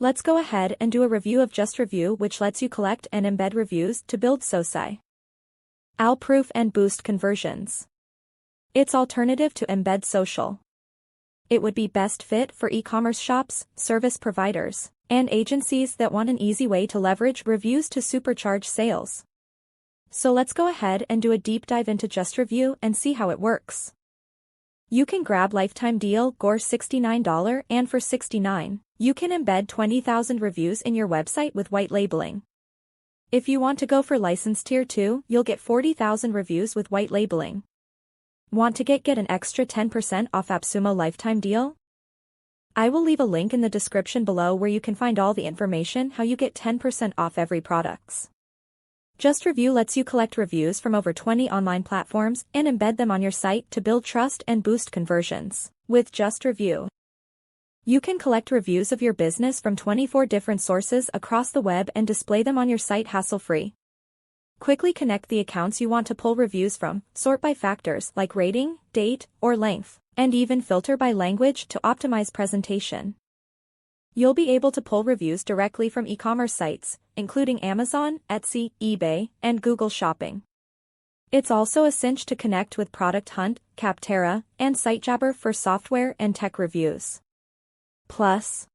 Let's go ahead and do a review of JustReview, which lets you collect and embed reviews to build SOSI. Proof and boost conversions. It's alternative to embed social. It would be best fit for e-commerce shops, service providers, and agencies that want an easy way to leverage reviews to supercharge sales. So let's go ahead and do a deep dive into JustReview and see how it works. You can grab lifetime deal Gore $69 and for $69, you can embed 20,000 reviews in your website with white labeling. If you want to go for license tier 2, you'll get 40,000 reviews with white labeling. Want to get an extra 10% off Appsumo lifetime deal? I will leave a link in the description below where you can find all the information how you get 10% off every products. JustReview lets you collect reviews from over 20 online platforms and embed them on your site to build trust and boost conversions. With JustReview, you can collect reviews of your business from 24 different sources across the web and display them on your site hassle-free. Quickly connect the accounts you want to pull reviews from, sort by factors like rating, date, or length, and even filter by language to optimize presentation. You'll be able to pull reviews directly from e-commerce sites, including Amazon, Etsy, eBay, and Google Shopping. It's also a cinch to connect with Product Hunt, Capterra, and SiteJabber for software and tech reviews. Plus,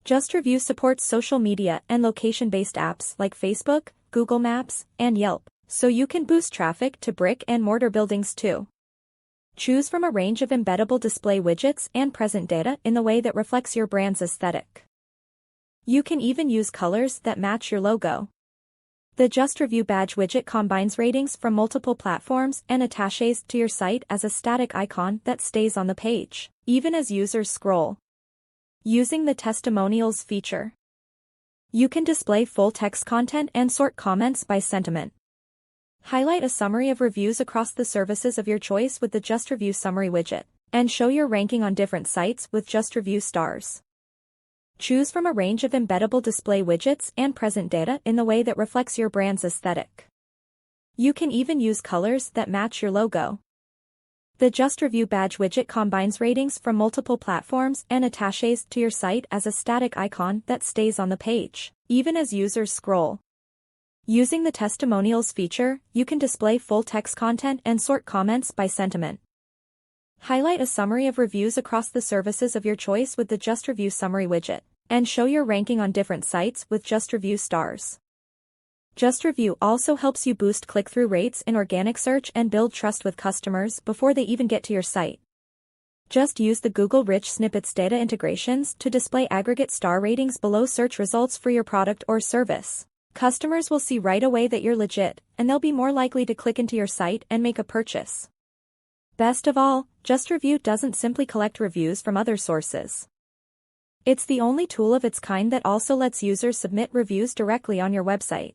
JustReview supports social media and location-based apps like Facebook, Google Maps, and Yelp, so you can boost traffic to brick-and-mortar buildings too. Choose from a range of embeddable display widgets and present data in the way that reflects your brand's aesthetic. You can even use colors that match your logo. The JustReview badge widget combines ratings from multiple platforms and attaches to your site as a static icon that stays on the page, even as users scroll. Using the testimonials feature, you can display full text content and sort comments by sentiment. Highlight a summary of reviews across the services of your choice with the JustReview summary widget, and show your ranking on different sites with JustReview stars. Choose from a range of embeddable display widgets and present data in the way that reflects your brand's aesthetic. You can even use colors that match your logo. The JustReview badge widget combines ratings from multiple platforms and attaches to your site as a static icon that stays on the page, even as users scroll. Using the testimonials feature, you can display full text content and sort comments by sentiment. Highlight a summary of reviews across the services of your choice with the JustReview summary widget, and show your ranking on different sites with JustReview stars. JustReview also helps you boost click-through rates in organic search and build trust with customers before they even get to your site. Just use the Google Rich Snippets data integrations to display aggregate star ratings below search results for your product or service. Customers will see right away that you're legit, and they'll be more likely to click into your site and make a purchase. Best of all, JustReview doesn't simply collect reviews from other sources. It's the only tool of its kind that also lets users submit reviews directly on your website.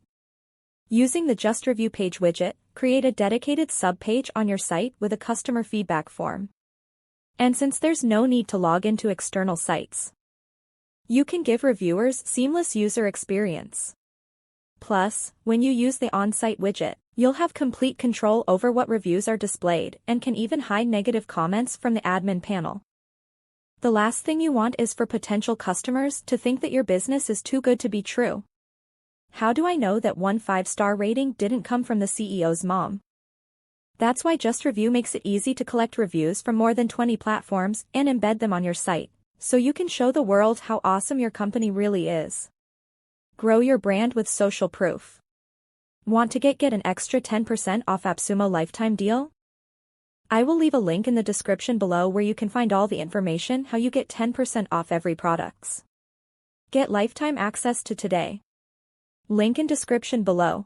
Using the JustReview page widget, create a dedicated sub-page on your site with a customer feedback form. And since there's no need to log into external sites, you can give reviewers seamless user experience. Plus, when you use the on-site widget, you'll have complete control over what reviews are displayed and can even hide negative comments from the admin panel. The last thing you want is for potential customers to think that your business is too good to be true. How do I know that one 5-star rating didn't come from the CEO's mom? That's why JustReview makes it easy to collect reviews from more than 20 platforms and embed them on your site, so you can show the world how awesome your company really is. Grow your brand with social proof. Want to get an extra 10% off Appsumo lifetime deal? I will leave a link in the description below where you can find all the information how you get 10% off every products. Get lifetime access to today. Link in description below.